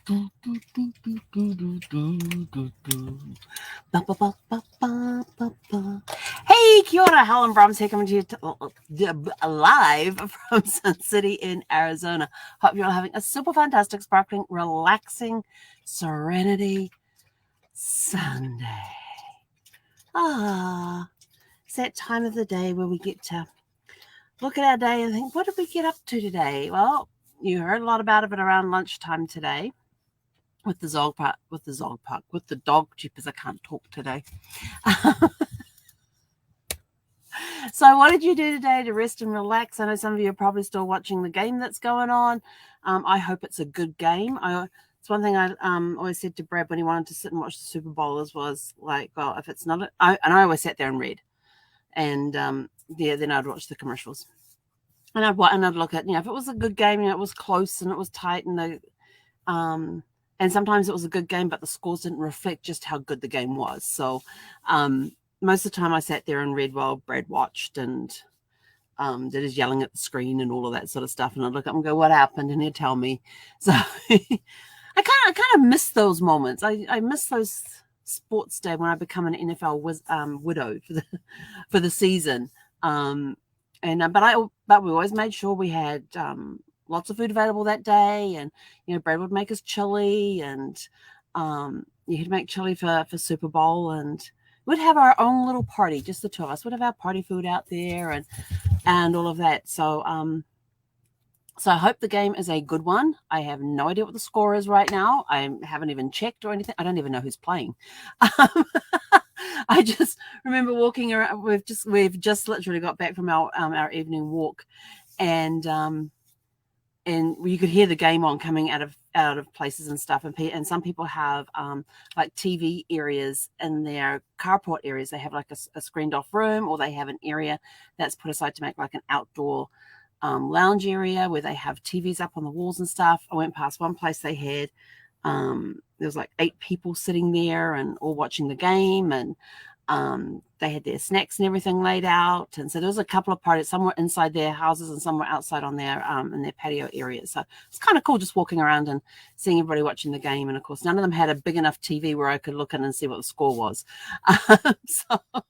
Do, do, do, do, do, do, do, do, do. Ba, ba, ba, ba, ba, ba, ba. Hey, kia ora, Helen Brahms here coming to you live from Sun City in Arizona. Hope you're all having a super fantastic, sparkling, relaxing Serenity Sunday. It's that time of the day where we get to look at our day and think, what did we get up to today? Well, you heard a lot about it around lunchtime today with the with the dog jeepers. I can't talk today. So what did you do today to rest and relax? I know some of you are probably still watching the game that's going on. I hope it's a good game. It's one thing I always said to Brad when he wanted to sit and watch the Super Bowl was like, well, if it's not, I always sat there and read, and then I'd watch the commercials, and I'd look at, if it was a good game, it was close and it was tight, and and sometimes it was a good game, but the scores didn't reflect just how good the game was. So most of the time I sat there and read while Brad watched and did his yelling at the screen and all of that sort of stuff. And I'd look up and go, what happened? And he'd tell me. So I kind of miss those moments. I miss those sports day when I become an NFL widow for the season. But we always made sure we had lots of food available that day, and Brad would make us chili, and he'd make chili for Super Bowl, and we'd have our own little party, just the two of us. We'd have our party food out there and all of that. So I hope the game is a good one. I have no idea what the score is right now. I haven't even checked or anything. I don't even know who's playing. I just remember walking around. We've just literally got back from our evening walk, and you could hear the game on coming out of places and stuff. And some people have like TV areas in their carport areas. They have like a screened off room, or they have an area that's put aside to make like an outdoor lounge area where they have TVs up on the walls and stuff. I went past one place they had, there was like 8 people sitting there and all watching the game, and they had their snacks and everything laid out. And so there was a couple of parties, some were inside their houses and some were outside on their in their patio areas. So it's kind of cool just walking around and seeing everybody watching the game. And of course, none of them had a big enough TV where I could look in and see what the score was. So like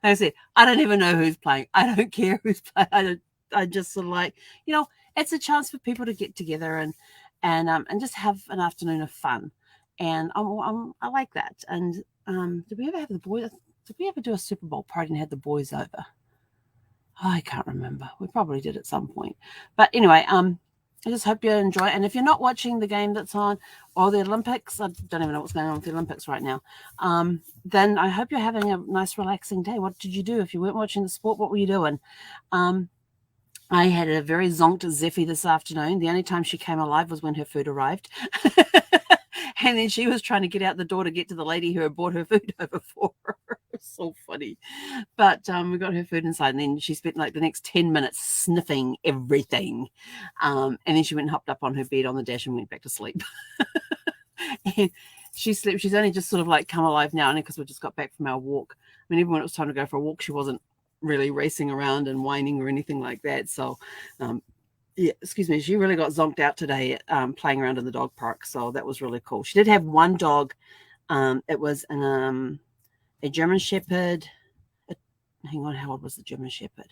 I said, I don't even know who's playing. I don't care who's playing. I just sort of like, it's a chance for people to get together and just have an afternoon of fun. And I like that. And did we ever have the boys? Did we ever do a Super Bowl party and had the boys over? I can't remember. We probably did at some point. But anyway, I just hope you enjoy it. And if you're not watching the game that's on, or the Olympics, I don't even know what's going on with the Olympics right now, then I hope you're having a nice, relaxing day. What did you do? If you weren't watching the sport, what were you doing? I had a very zonked Zephy this afternoon. The only time she came alive was when her food arrived. And then she was trying to get out the door to get to the lady who had brought her food over for her. So funny. But we got her food inside, and then she spent like the next 10 minutes sniffing everything. And then she went and hopped up on her bed on the dash and went back to sleep. And she slept. She's only just sort of like come alive now, because we just got back from our walk. I mean, even when it was time to go for a walk, she wasn't really racing around and whining or anything like that. So excuse me, she really got zonked out today playing around in the dog park. So that was really cool. She did have one dog. It was a German Shepherd. Hang on, how old was the German Shepherd?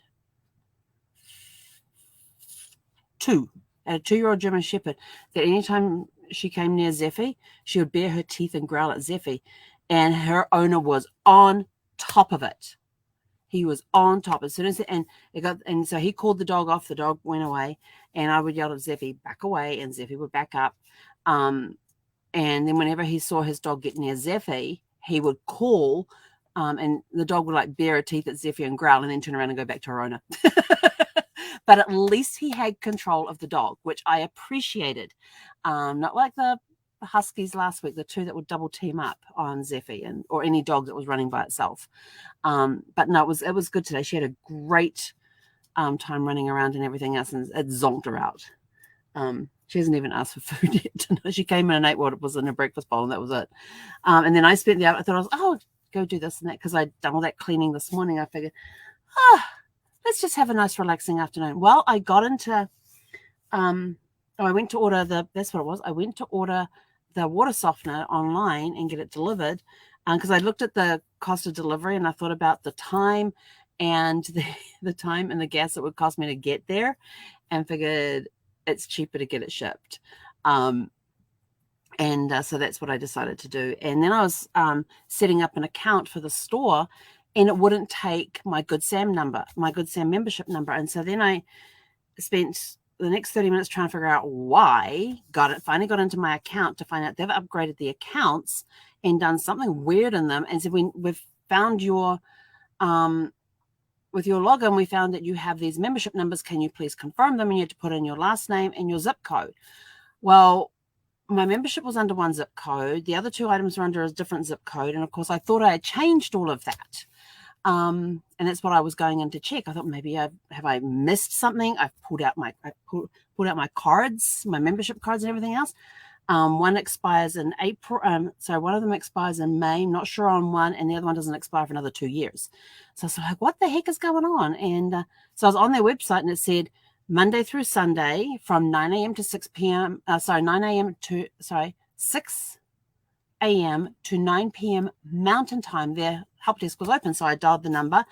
2. A 2-year-old German Shepherd that anytime she came near Zephy, she would bare her teeth and growl at Zephy. And her owner was on top of it. He was on top as soon as and so he called the dog off. The dog went away, and I would yell at Zephy, back away, and Zephy would back up. And then whenever he saw his dog get near Zephy, he would call, and the dog would like bare her teeth at Zephy and growl, and then turn around and go back to her owner. But at least he had control of the dog, which I appreciated. Not like the Huskies last week, the 2 that would double team up on Zephy or any dog that was running by itself. But no, it was good today. She had a great time running around and everything else, and it zonked her out. She hasn't even asked for food yet. She came in and ate what was in her breakfast bowl, and that was it. And then I spent the hour. I thought go do this and that, because I'd done all that cleaning this morning. I figured, let's just have a nice relaxing afternoon. Well, I got into I went to order that's what it was. I went to order the water softener online and get it delivered because I looked at the cost of delivery and I thought about the time and the time and the gas it would cost me to get there and figured it's cheaper to get it shipped. So that's what I decided to do. And then I was setting up an account for the store and it wouldn't take my Good Sam number, my Good Sam membership number. And so then I spent the next 30 minutes trying to figure out why. Finally got into my account to find out they've upgraded the accounts and done something weird in them. And so we've found your, with your login, we found that you have these membership numbers. Can you please confirm them? And you had to put in your last name and your zip code. Well, my membership was under one zip code. The other two items were under a different zip code. And of course, I thought I had changed all of that. And that's what I was going in to check. I thought maybe have I missed something? I've pulled out my cards, my membership cards and everything else. One expires in April. One of them expires in May. I'm not sure on one, and the other one doesn't expire for another 2 years. So I was like, what the heck is going on? And so I was on their website and it said Monday through Sunday from 9 a.m. to 6 p.m. 6 a.m. to 9 p.m. Mountain Time. Their help desk was open, so I dialed the number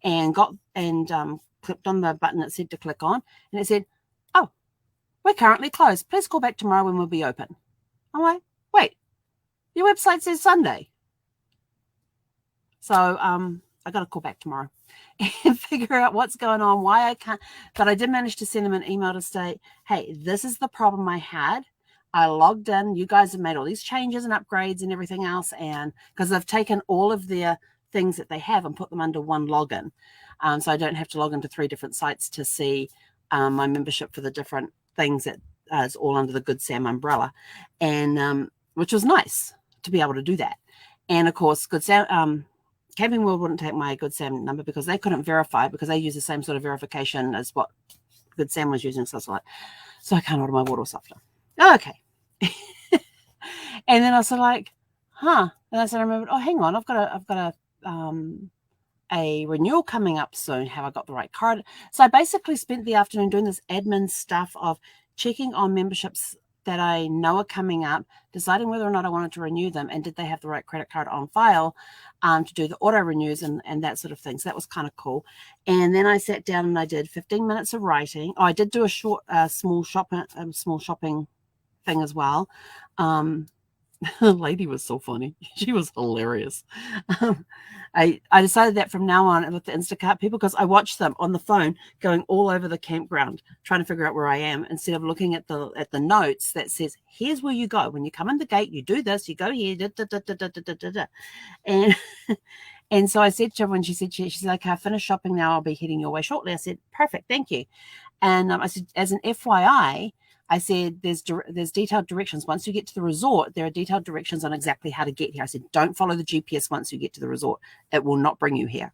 and clicked on the button it said to click on, and it said, "Oh, we're currently closed. Please call back tomorrow when we'll be open." I'm like, "Wait, your website says Sunday." So I got to call back tomorrow and figure out what's going on, why I can't. But I did manage to send them an email to say, "Hey, this is the problem I had. I logged in. You guys have made all these changes and upgrades and everything else. And because they've taken all of their things that they have and put them under one login. So I don't have to log into 3 different sites to see my membership for the different things that is all under the Good Sam umbrella. And which was nice to be able to do that. And of course, Good Sam, Camping World wouldn't take my Good Sam number because they couldn't verify because they use the same sort of verification as what Good Sam was using. So I can't order my water softener. Okay. And then I was like, huh. And I said, I remembered, oh, hang on, I've got a renewal coming up soon. Have I got the right card? So I basically spent the afternoon doing this admin stuff of checking on memberships that I know are coming up, deciding whether or not I wanted to renew them, and did they have the right credit card on file to do the auto renews and that sort of thing. So that was kind of cool. And then I sat down and I did 15 minutes of writing. Oh, I did do a short, small shopping thing as well. The lady was so funny. She was hilarious. I decided that from now on with the Instacart people, because I watch them on the phone going all over the campground trying to figure out where I am, instead of looking at the notes that says, here's where you go. When you come in the gate, you do this, you go here, and so I said to her when she said, she's like, I finished shopping now, I'll be heading your way shortly. I said, perfect, thank you. And I said, as an FYI, I said, there's detailed directions. Once you get to the resort, there are detailed directions on exactly how to get here. I said, don't follow the GPS once you get to the resort. It will not bring you here.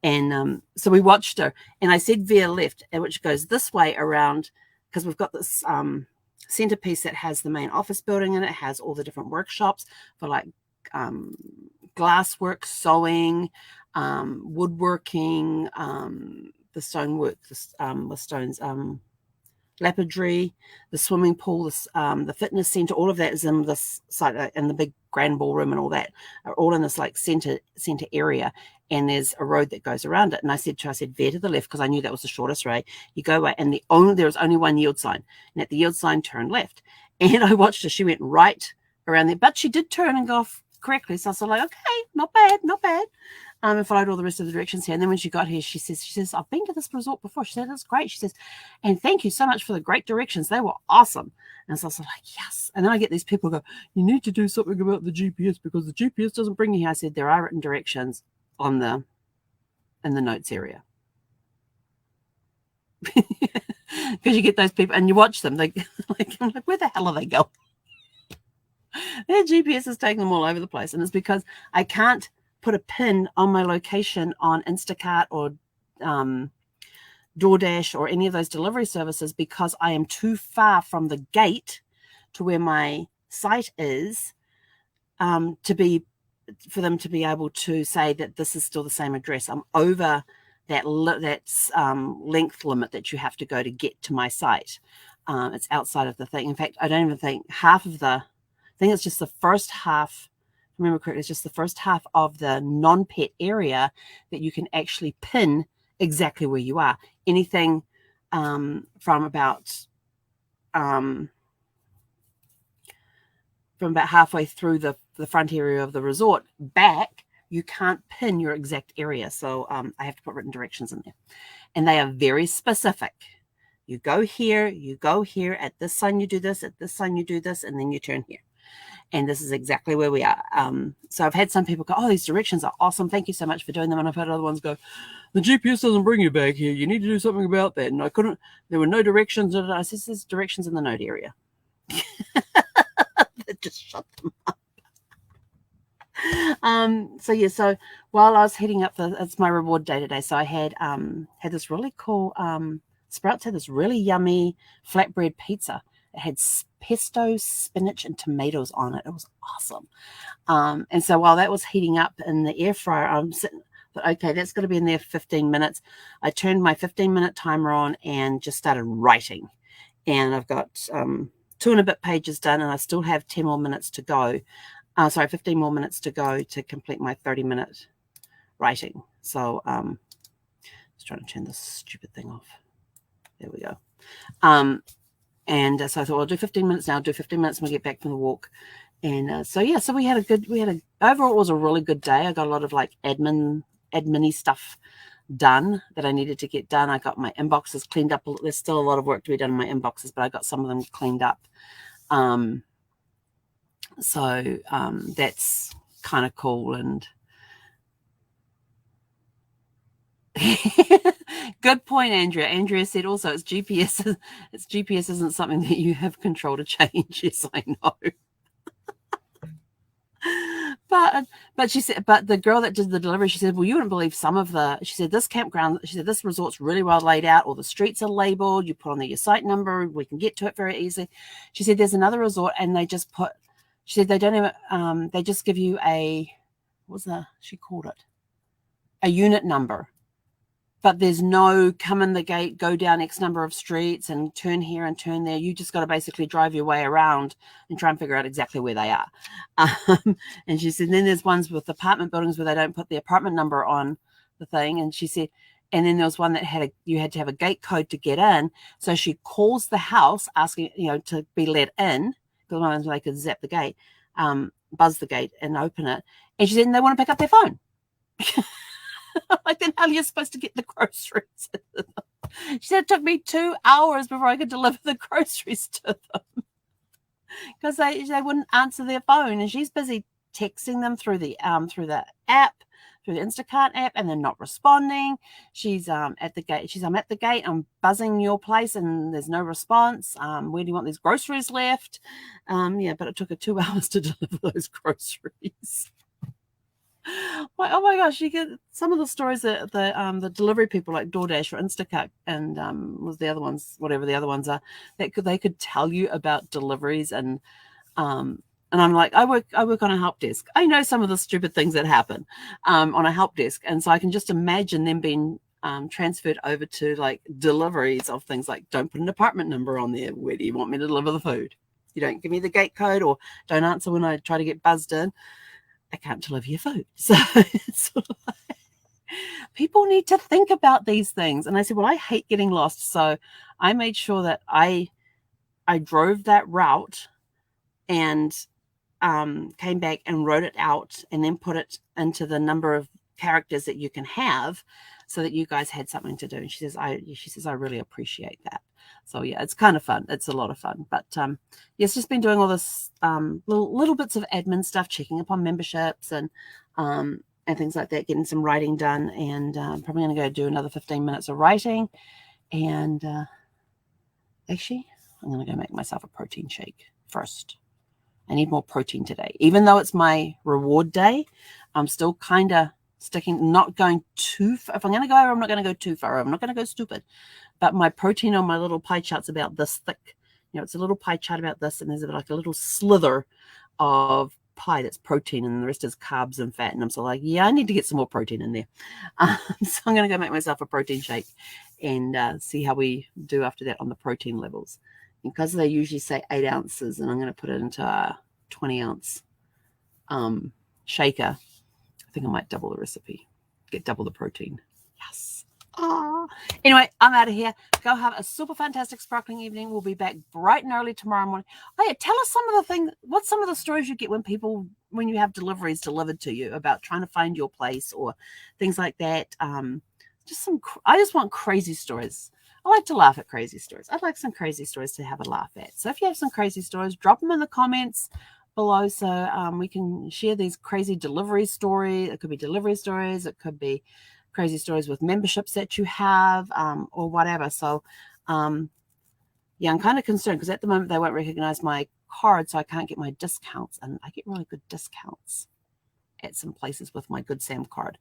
And so we watched her. And I said veer left, which goes this way around, because we've got this centerpiece that has the main office building in it. It has all the different workshops for like glasswork, sewing, woodworking, the stonework, the stones, lapidary, the swimming pool, the fitness center, all of that is in this site, in the big grand ballroom, and all that are all in this like center area. And there's a road that goes around it. And I said veer to the left, because I knew that was the shortest way. You go away, and there was only one yield sign, and at the yield sign, turn left. And I watched her. She went right around there, but she did turn and go off correctly. So I was like, okay, not bad. And followed all the rest of the directions here. And then when she got here, she says, I've been to this resort before. She said, that's great. She says, and thank you so much for the great directions. They were awesome. And so I was like, yes. And then I get these people go, you need to do something about the GPS because the GPS doesn't bring you here. I said, there are written directions in the notes area. Because you get those people and you watch them. I'm like, where the hell are they going? Their GPS is taking them all over the place. And it's because I can't put a pin on my location on Instacart or DoorDash or any of those delivery services, because I am too far from the gate to where my site is for them to be able to say that this is still the same address. I'm over that length limit that you have to go to get to my site. It's outside of the thing. In fact, I don't even think half of the, I think it's just the first half, if I remember correctly, it's just the first half of the non-pet area that you can actually pin exactly where you are. Anything from about halfway through the front area of the resort back, you can't pin your exact area. So I have to put written directions in there. And they are very specific. You go here, at this sign you do this, at this sign you do this, and then you turn here. And this is exactly where we are. So I've had some people go, oh, these directions are awesome. Thank you so much for doing them. And I've had other ones go, the GPS doesn't bring you back here. You need to do something about that. And I couldn't, there were no directions. I said, there's directions in the note area. Just shut them up. So while I was heading up it's my reward day today. So I had this really cool, Sprouts had this really yummy flatbread pizza. It had pesto, spinach, and tomatoes on it. It was awesome. And so while that was heating up in the air fryer, I'm sitting, okay, that's going to be in there 15 minutes. I turned my 15-minute timer on and just started writing. And I've got 2 and a bit pages done, and I still have 10 more minutes to go. 15 more minutes to go to complete my 30-minute writing. So just trying to turn this stupid thing off. There we go. And so I thought, I'll do 15 minutes now. I'll do 15 minutes when we get back from the walk. And so we had overall it was a really good day. I got a lot of like admin-y stuff done that I needed to get done. I got my inboxes cleaned up. There's still a lot of work to be done in my inboxes, but I got some of them cleaned up. So that's kind of cool. And good point, Andrea. Andrea said also it's GPS isn't something that you have control to change. Yes, I know. But she said, but the girl that did the delivery, she said, well, you wouldn't believe she said, this campground, she said, this resort's really well laid out. All the streets are labeled. You put on there your site number. We can get to it very easily. She said, there's another resort and they just she said, they don't even, they just give you she called it a unit number. But there's no come in the gate, go down X number of streets and turn here and turn there. You just got to basically drive your way around and try and figure out exactly where they are. And she said, then there's ones with apartment buildings where they don't put the apartment number on the thing. And she said, and then there was one that you had to have a gate code to get in. So she calls the house asking, to be let in, because they could zap the gate, buzz the gate and open it. And she said, and they want to pick up their phone. Like, then how are you supposed to get the groceries? She said it took me 2 hours before I could deliver the groceries to them because they wouldn't answer their phone, and she's busy texting them through the app, through the Instacart app, and they're not responding. She's at the gate. I'm at the gate. I'm buzzing your place, and there's no response. Where do you want these groceries left? But it took her 2 hours to deliver those groceries. Like, oh my gosh, you get some of the stories that the delivery people like DoorDash or Instacart and was the other ones, whatever the other ones are, that they could tell you about deliveries and I'm like, I work on a help desk. I know some of the stupid things that happen on a help desk, and so I can just imagine them being transferred over to like deliveries of things like, don't put an apartment number on there. Where do you want me to deliver the food? You don't give me the gate code, or don't answer when I try to get buzzed in. I can't deliver your food. So it's sort of like, people need to think about these things. And I said, well, I hate getting lost. So I made sure that I drove that route and came back and wrote it out and then put it into the number of characters that you can have so that you guys had something to do. And she says, I really appreciate that. So yeah, it's kind of fun. It's a lot of fun. But it's just been doing all this little bits of admin stuff, checking up on memberships and things like that, getting some writing done. And probably going to go do another 15 minutes of writing. And actually, I'm going to go make myself a protein shake first. I need more protein today. Even though it's my reward day, I'm still kind of sticking, not going too far. If I'm going to go over, I'm not going to go too far. I'm not going to go stupid. But my protein on my little pie chart's about this thick. It's a little pie chart about this, and there's like a little slither of pie that's protein, and the rest is carbs and fat. And I'm sort of like, yeah, I need to get some more protein in there. So I'm going to go make myself a protein shake and see how we do after that on the protein levels. because they usually say 8 ounces, and I'm going to put it into a 20-ounce shaker. I think I might double the recipe, get double the protein. Yes. Anyway, I'm out of here. Go have a super fantastic sparkling evening. We'll be back bright and early tomorrow morning. Oh yeah, tell us some of the things. What's some of the stories you get when you have deliveries delivered to you about trying to find your place or things like that? I just want crazy stories. I like to laugh at crazy stories. I'd like some crazy stories to have a laugh at. So if you have some crazy stories, drop them in the comments below so we can share these crazy delivery stories. It could be delivery stories. It could be crazy stories with memberships that you have or whatever. So yeah, I'm kind of concerned because at the moment they won't recognize my card, so I can't get my discounts. And I get really good discounts at some places with my Good Sam card.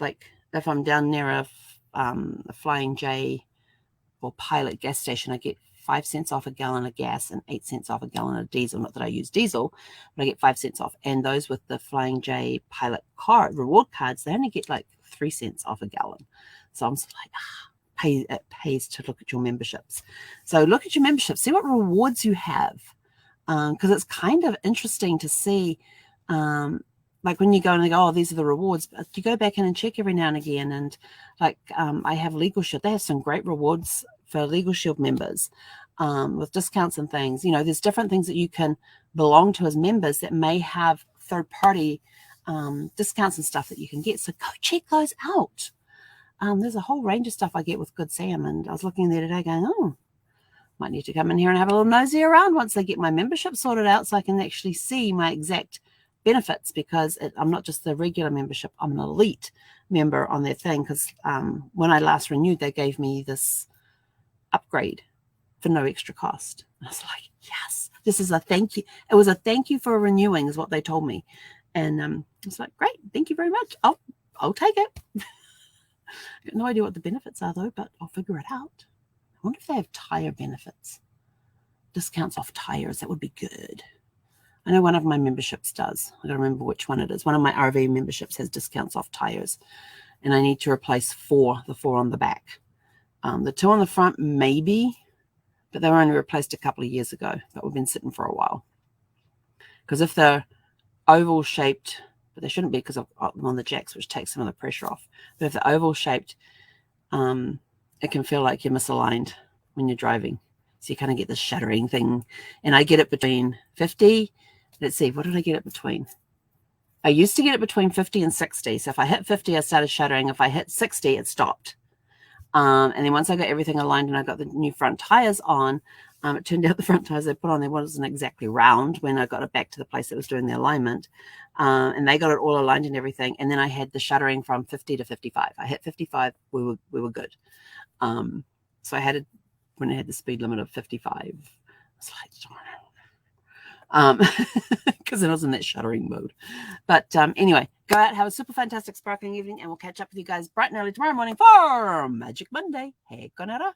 Like if I'm down near a Flying J or Pilot gas station, I get 5 cents off a gallon of gas and 8 cents off a gallon of diesel. Not that I use diesel, but I get 5 cents off. And those with the Flying J Pilot card, reward cards, they only get like 3 cents off a gallon. So I'm sort of like, it pays to look at your memberships. So look at your memberships, see what rewards you have. Because it's kind of interesting to see, like when you go and they go, oh, these are the rewards, but you go back in and check every now and again. And like I have Legal Shield. They have some great rewards for Legal Shield members with discounts and things. You know, there's different things that you can belong to as members that may have third-party discounts and stuff that you can get. So go check those out. There's a whole range of stuff I get with Good Sam. And I was looking there today going, oh, might need to come in here and have a little nosy around once they get my membership sorted out so I can actually see my exact benefits, because I'm not just the regular membership, I'm an elite member on their thing, because when I last renewed, they gave me this upgrade for no extra cost. And I was like, yes, this is a thank you. It was a thank you for renewing is what they told me. And I was like, great, thank you very much. I'll take it. I got no idea what the benefits are though, but I'll figure it out. I wonder if they have tire benefits. Discounts off tires, that would be good. I know one of my memberships does. I don't remember which one it is. One of my RV memberships has discounts off tires. And I need to replace the four on the back. The 2 on the front, maybe, but they were only replaced a couple of years ago. But we've been sitting for a while. Because if they're oval shaped, but they shouldn't be because of them on the jacks, which takes some of the pressure off. But if they're oval shaped, it can feel like you're misaligned when you're driving. So you kind of get this shuddering thing. And I get it between 50. Let's see, what did I get it between? I used to get it between 50 and 60. So if I hit 50, I started shuddering. If I hit 60, it stopped. And then once I got everything aligned and I got the new front tires on, it turned out the front tires they put on there wasn't exactly round when I got it back to the place that was doing the alignment. And they got it all aligned and everything. And then I had the shuddering from 50 to 55. I hit 55, we were good. So I had it when I had the speed limit of 55. I was like, because I was in that shuddering mode. But anyway, go out, have a super fantastic sparkling evening, and we'll catch up with you guys bright and early tomorrow morning for Magic Monday. Hey, Conera.